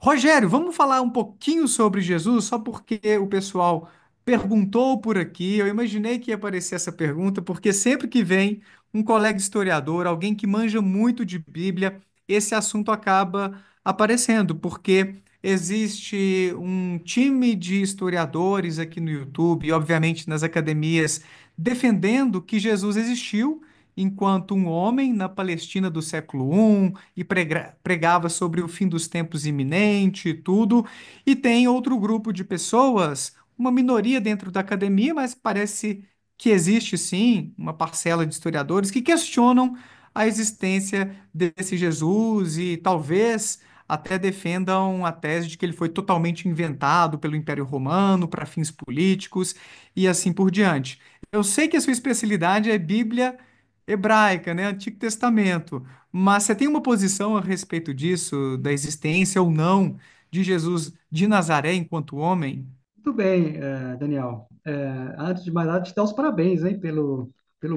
Rogério, vamos falar um pouquinho sobre Jesus, só porque o pessoal perguntou por aqui. Eu imaginei que ia aparecer essa pergunta, porque sempre que vem um colega historiador, alguém que manja muito de Bíblia, esse assunto acaba aparecendo, porque existe um time de historiadores aqui no YouTube e, obviamente, nas academias, defendendo que Jesus existiu enquanto um homem na Palestina do século I e pregava sobre o fim dos tempos iminente e tudo. E tem outro grupo de pessoas, uma minoria dentro da academia, mas parece que existe sim uma parcela de historiadores que questionam a existência desse Jesus e talvez até defendam a tese de que ele foi totalmente inventado pelo Império Romano para fins políticos e assim por diante. Eu sei que a sua especialidade é Bíblia hebraica, né? Antigo Testamento. Mas você tem uma posição a respeito disso, da existência ou não de Jesus de Nazaré enquanto homem? Muito bem, Daniel. Antes de mais nada, te dar os parabéns, hein, pelo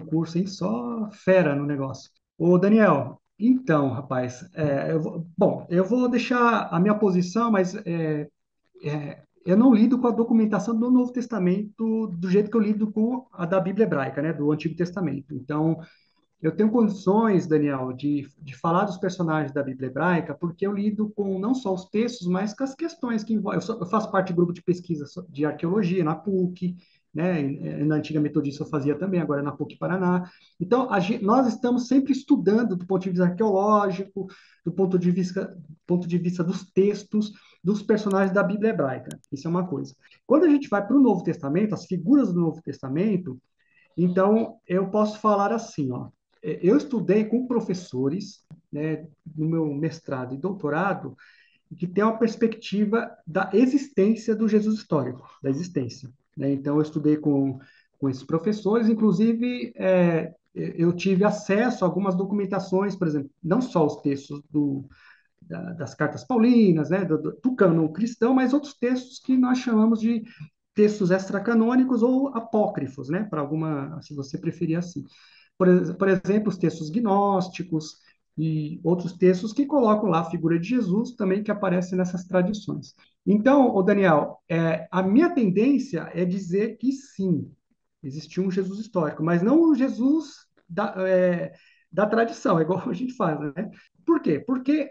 curso, hein? Só fera no negócio. Ô, Daniel, então, rapaz, eu vou deixar a minha posição, mas eu não lido com a documentação do Novo Testamento do jeito que eu lido com a da Bíblia hebraica, né, do Antigo Testamento. Então, eu tenho condições, Daniel, de falar dos personagens da Bíblia hebraica, porque eu lido com não só os textos, mas com as questões que envolvem. Eu faço parte de grupo de pesquisa de arqueologia na PUC, né? Na antiga Metodista eu fazia também, agora na PUC Paraná. Então, nós estamos sempre estudando do ponto de vista arqueológico, do ponto de vista dos textos, dos personagens da Bíblia hebraica. Isso é uma coisa. Quando a gente vai para o Novo Testamento, as figuras do Novo Testamento, então, eu posso falar assim, ó. Eu estudei com professores, né, no meu mestrado e doutorado, que tem uma perspectiva da existência do Jesus histórico, da existência, né? Então, eu estudei com esses professores, inclusive, eu tive acesso a algumas documentações, por exemplo, não só os textos das cartas paulinas, né, do cânon cristão, mas outros textos que nós chamamos de textos extracanônicos ou apócrifos, né, para alguma, se você preferir assim. Por exemplo, os textos gnósticos e outros textos que colocam lá a figura de Jesus também que aparece nessas tradições. Então, o Daniel, a minha tendência é dizer que sim, existiu um Jesus histórico, mas não o Jesus da tradição, é igual a gente faz, né? Por quê? Porque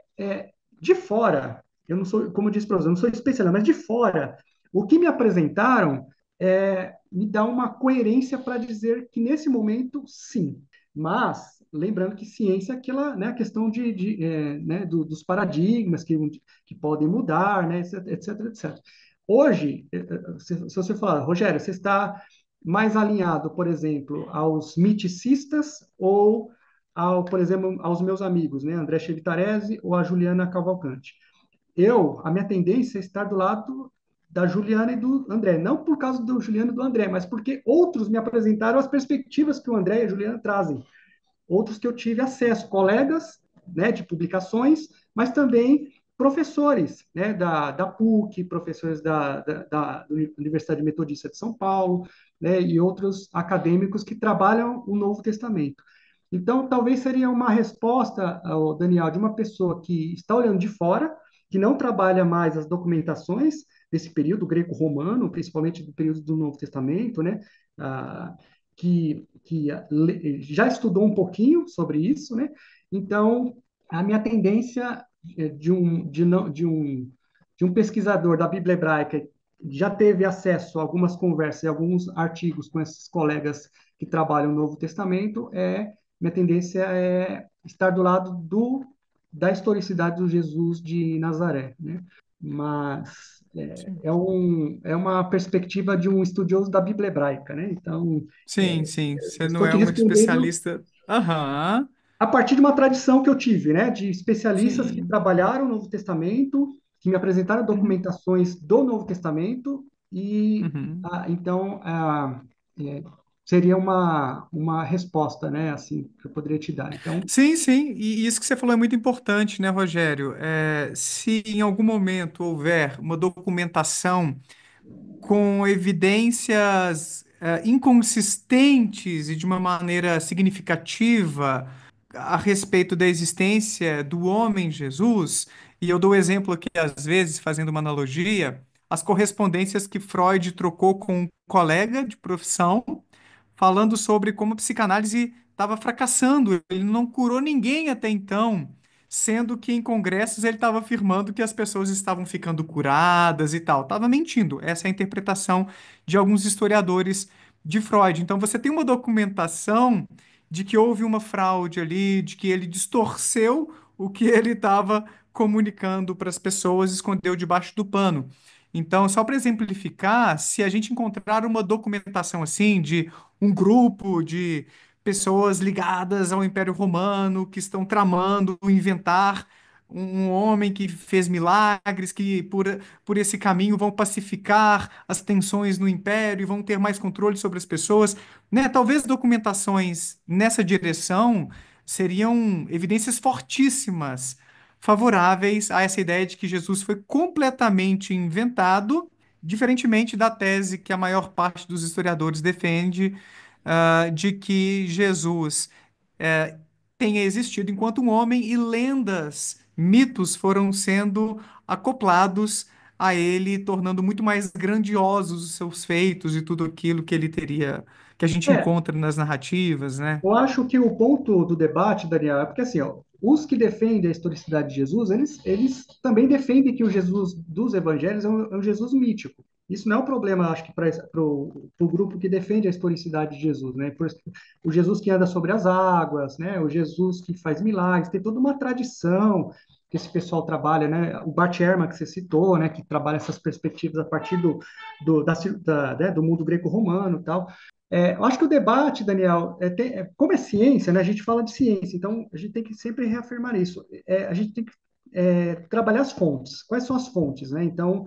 de fora, eu não sou, como eu disse para você, eu não sou especialista, mas de fora, o que me apresentaram me dá uma coerência para dizer que nesse momento, sim. Mas, lembrando que ciência é aquela, né, a questão né, dos paradigmas que podem mudar, né, etc, etc. Hoje, se você falar, Rogério, você está mais alinhado, por exemplo, aos miticistas ou por exemplo, aos meus amigos, né, André Chevitarese ou a Juliana Cavalcante. A minha tendência é estar do lado da Juliana e do André, não por causa do Juliano e do André, mas porque outros me apresentaram as perspectivas que o André e a Juliana trazem, outros que eu tive acesso, colegas, né, de publicações, mas também professores, né, da PUC, professores da Universidade Metodista de São Paulo, né, e outros acadêmicos que trabalham o Novo Testamento. Então, talvez seria uma resposta, Daniel, de uma pessoa que está olhando de fora, que não trabalha mais as documentações desse período greco-romano, principalmente do período do Novo Testamento, né? Ah, que já estudou um pouquinho sobre isso, né? Então, a minha tendência de um pesquisador da Bíblia hebraica já teve acesso a algumas conversas e alguns artigos com esses colegas que trabalham no Novo Testamento, minha tendência é estar do lado da historicidade do Jesus de Nazaré, né? Mas é uma perspectiva de um estudioso da Bíblia hebraica, né? Então, Sim, sim. Você não estou é te uma respondendo especialista. Aham. a partir de uma tradição que eu tive, né? De especialistas que Sim. trabalharam o Novo Testamento, que me apresentaram Uhum. documentações do Novo Testamento, e Uhum. então é, seria uma resposta, né? Assim, que eu poderia te dar. Então, Sim, sim, e isso que você falou é muito importante, né, Rogério? Se em algum momento houver uma documentação com evidências inconsistentes e de uma maneira significativa a respeito da existência do homem Jesus, E eu dou o exemplo aqui, às vezes, fazendo uma analogia, as correspondências que Freud trocou com um colega de profissão, falando sobre como a psicanálise estava fracassando. Ele não curou ninguém até então, sendo que em congressos ele estava afirmando que as pessoas estavam ficando curadas e tal. Estava mentindo. Essa é a interpretação de alguns historiadores de Freud. Então você tem uma documentação de que houve uma fraude ali, de que ele distorceu o que ele estava comunicando para as pessoas, escondeu debaixo do pano. Então, só para exemplificar, se a gente encontrar uma documentação assim de um grupo de pessoas ligadas ao Império Romano que estão tramando inventar um homem que fez milagres, que por esse caminho vão pacificar as tensões no Império e vão ter mais controle sobre as pessoas, né? Talvez documentações nessa direção seriam evidências fortíssimas favoráveis a essa ideia de que Jesus foi completamente inventado, diferentemente da tese que a maior parte dos historiadores defende, de que Jesus tenha existido enquanto um homem e lendas, mitos foram sendo acoplados a ele, tornando muito mais grandiosos os seus feitos e tudo aquilo que ele teria, que a gente É, encontra nas narrativas, né? eu acho que o ponto do debate, Daniel, é porque assim, ó, os que defendem a historicidade de Jesus, eles também defendem que o Jesus dos evangelhos é um Jesus mítico. Isso não é um problema, acho que, para o grupo que defende a historicidade de Jesus, né? O Jesus que anda sobre as águas, né? O Jesus que faz milagres, tem toda uma tradição que esse pessoal trabalha, né? O Bart Ehrman, que você citou, né? Que trabalha essas perspectivas a partir né, do mundo greco-romano e tal. Eu acho que o debate, Daniel, como é ciência, né, a gente fala de ciência, então a gente tem que sempre reafirmar isso. A gente tem que trabalhar as fontes. Quais são as fontes, né? Então,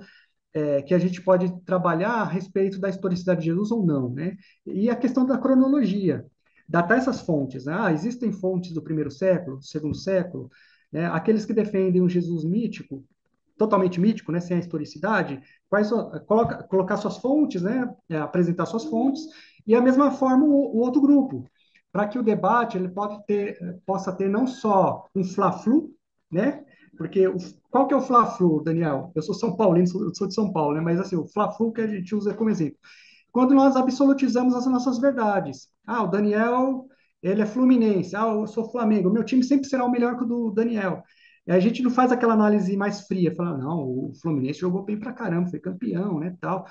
que a gente pode trabalhar a respeito da historicidade de Jesus ou não, né? E a questão da cronologia, datar essas fontes, né? Ah, existem fontes do primeiro século, do segundo século, né? Aqueles que defendem um Jesus mítico, totalmente mítico, né, sem a historicidade, colocar suas fontes, né, apresentar suas fontes, e a mesma forma o outro grupo, para que o debate ele possa ter não só um fla-flu, né, porque qual que é o fla-flu, Daniel? Eu sou São Paulino, sou de São Paulo, né, mas assim, o fla-flu que a gente usa como exemplo. Quando nós absolutizamos as nossas verdades. Ah, o Daniel, ele é fluminense. Ah, eu sou Flamengo. O meu time sempre será o melhor que o do Daniel. E a gente não faz aquela análise mais fria, fala, não, o Fluminense jogou bem pra caramba, foi campeão, né, tal.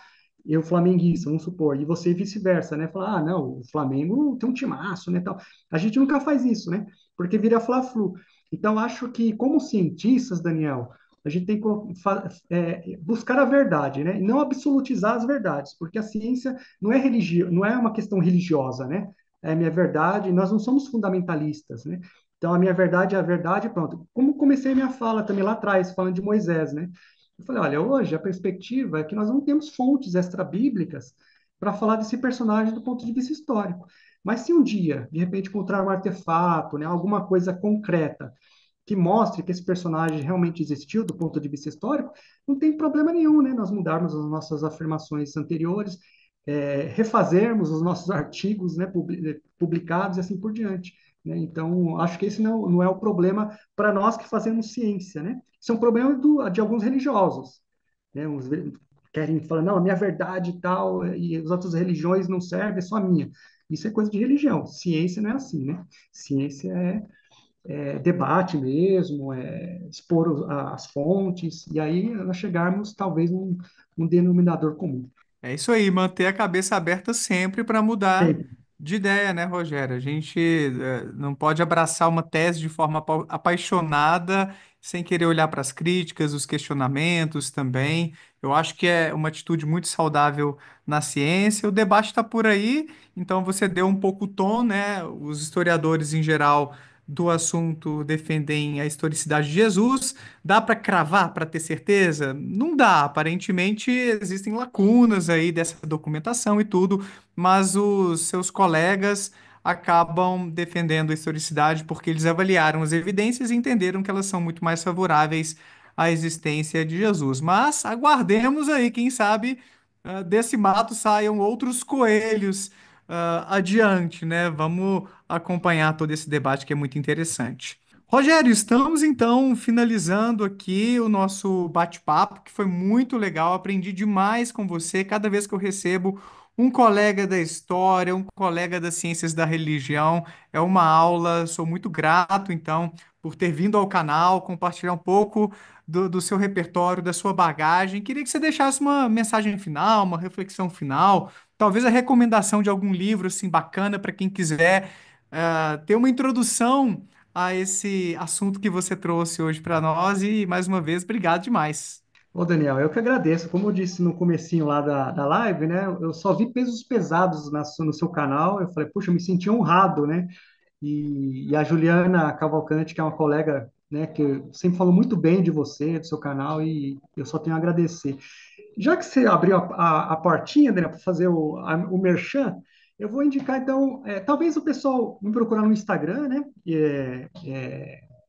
E o flamenguista, vamos supor, e você vice-versa, né? Falar, ah, não, o Flamengo tem um timaço, né, tal. A gente nunca faz isso, né? Porque vira fla-flu. Então, acho que, como cientistas, Daniel, a gente tem que buscar a verdade, né? E não absolutizar as verdades, porque a ciência não é uma questão religiosa, né? É a minha verdade, nós não somos fundamentalistas, né? Então, a minha verdade é a verdade, pronto. Como comecei minha fala também lá atrás, falando de Moisés, né? Eu falei, olha, hoje a perspectiva é que nós não temos fontes extra-bíblicas para falar desse personagem do ponto de vista histórico. Mas se um dia, de repente, encontrar um artefato, né, alguma coisa concreta que mostre que esse personagem realmente existiu do ponto de vista histórico, não tem problema nenhum, né? Nós mudarmos as nossas afirmações anteriores, refazermos os nossos artigos, né, publicados e assim por diante. Né? Então, acho que esse não é o problema para nós que fazemos ciência, né? Isso é um problema de alguns religiosos, né? Uns querem falar, não, a minha verdade e tal, e as outras religiões não servem, é só a minha. Isso é coisa de religião. Ciência não é assim, né? Ciência debate mesmo, expor as fontes, e aí nós chegarmos talvez um denominador comum. É isso aí, manter a cabeça aberta sempre para mudar Sempre. de ideia, né, Rogério? A gente não pode abraçar uma tese de forma apaixonada, sem querer olhar para as críticas, os questionamentos também. Eu acho que é uma atitude muito saudável na ciência. O debate está por aí, então você deu um pouco o tom, né? Os historiadores em geral do assunto defendem a historicidade de Jesus. Dá para cravar, para ter certeza? Não dá. Aparentemente existem lacunas aí dessa documentação e tudo, mas os seus colegas acabam defendendo a historicidade porque eles avaliaram as evidências e entenderam que elas são muito mais favoráveis à existência de Jesus. Mas aguardemos aí, quem sabe, desse mato saiam outros coelhos, adiante, né? Vamos acompanhar todo esse debate que é muito interessante. Rogério, estamos então finalizando aqui o nosso bate-papo, que foi muito legal. Aprendi demais com você. Cada vez que eu recebo um colega da história, um colega das ciências da religião, é uma aula. Sou muito grato, então, por ter vindo ao canal, compartilhar um pouco do seu repertório, da sua bagagem. Queria que você deixasse uma mensagem final, uma reflexão final, talvez a recomendação de algum livro assim bacana para quem quiser ter uma introdução a esse assunto que você trouxe hoje para nós e mais uma vez, obrigado demais. Ô, Daniel, eu que agradeço. Como eu disse no comecinho lá da live, né? Eu só vi pesos pesados no seu canal. Eu falei, puxa, eu me senti honrado, né? E a Juliana Cavalcante, que é uma colega, né, que sempre falou muito bem de você, do seu canal, e eu só tenho a agradecer. Já que você abriu a portinha, Daniel, para fazer o merchan, eu vou indicar, então, talvez o pessoal me procurar no Instagram, né?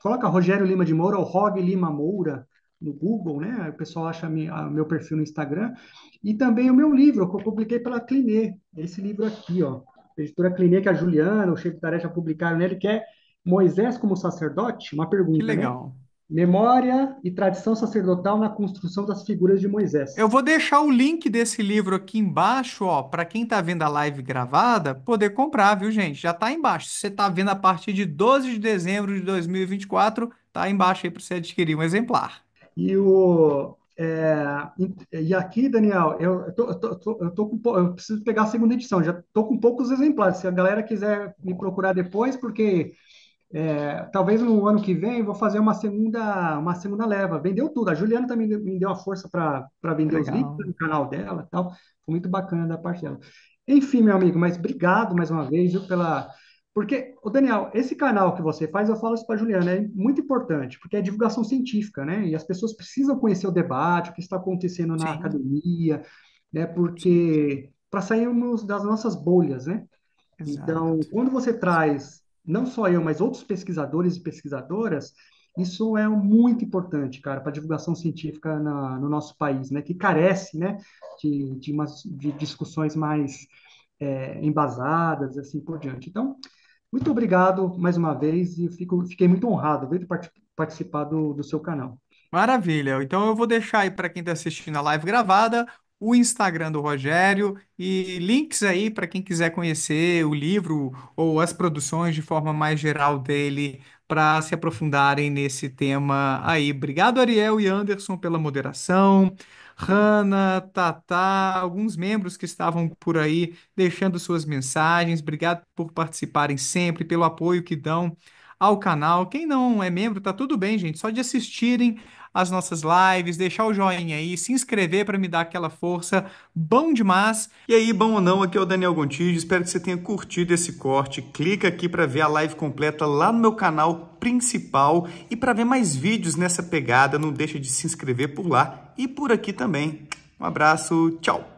Coloca Rogério Lima de Moura ou Rog Lima Moura no Google, né? Aí o pessoal acha meu perfil no Instagram. E também o meu livro, que eu publiquei pela Cliné. Esse livro aqui, ó. A editora Cliné, que a Juliana, o Chico Tarefa publicaram nele, que é Moisés como sacerdote? Uma Que pergunta, né? legal. Memória e tradição sacerdotal na construção das figuras de Eu Moisés. vou deixar o link desse livro aqui embaixo, ó, para quem está vendo a live gravada, poder comprar, viu, gente? Já está embaixo. Se você está vendo a partir de 12 de dezembro de 2024, tá embaixo aí para você adquirir um exemplar. E aqui, Daniel, eu preciso pegar a segunda edição, já estou com poucos exemplares. Se a galera quiser me procurar depois, porque talvez no ano que vem eu vou fazer uma segunda leva. Vendeu tudo. A Juliana também me deu uma força para Que vender os livros legal. no canal dela, e tal. Foi muito bacana da parte dela. Enfim, meu amigo, mas obrigado mais uma vez, viu, pela. Porque, o Daniel, esse canal que você faz, eu falo isso para a Juliana, é muito importante, porque é divulgação científica, né? E as pessoas precisam conhecer o debate, o que está acontecendo na Sim, academia, né? sim, Porque para sairmos das nossas bolhas, né? Então, exato. quando você traz não só eu, mas outros pesquisadores e pesquisadoras, isso é muito importante, cara, para a divulgação científica no nosso país, né? Que carece, né, de discussões mais embasadas, assim por diante. Então, muito obrigado mais uma vez e fiquei muito honrado, viu, de participar do seu canal. Maravilha. Então eu vou deixar aí para quem está assistindo a live gravada o Instagram do Rogério e links aí para quem quiser conhecer o livro ou as produções de forma mais geral dele para se aprofundarem nesse tema aí. Obrigado, Ariel e Anderson, pela moderação. Hanna, Tatá, alguns membros que estavam por aí deixando suas mensagens. Obrigado por participarem sempre, pelo apoio que dão ao canal. Quem não é membro, tá tudo bem, gente. Só de assistirem as nossas lives, deixar o joinha aí, se inscrever para me dar aquela força. Bom demais. E aí, bom ou não, aqui é o Daniel Gontijo. Espero que você tenha curtido esse corte. Clica aqui para ver a live completa lá no meu canal principal e para ver mais vídeos nessa pegada, não deixa de se inscrever por lá e por aqui também. Um abraço, tchau.